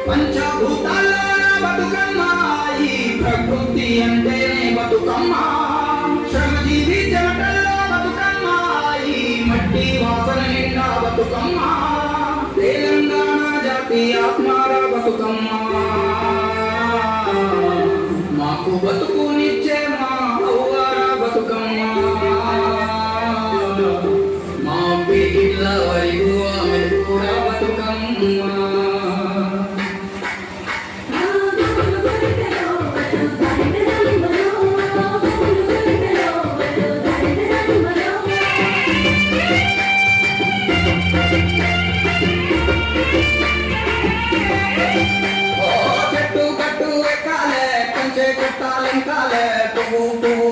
పంచభూతాల బతుకమ్మ ఈ ప్రకృతి అంటేనే బతుకమ్మ శ్రమజీవి చెమటల్లో బతుకమ్మ ఈ మట్టి వాసన నిండా బతుకమ్మ తెలంగాణ జాతి ఆత్మార బతుకమ్మ మాకు బతుకునిచ్చే మా అవ్వార బతుకమ్మ మా పిల్ల వరకు ఆమె కూడా బతుకమ్మ చెట్టు కట్టు ఎక్కాలే కంచె కట్టాలెంకాలే పువ్వు పువ్వు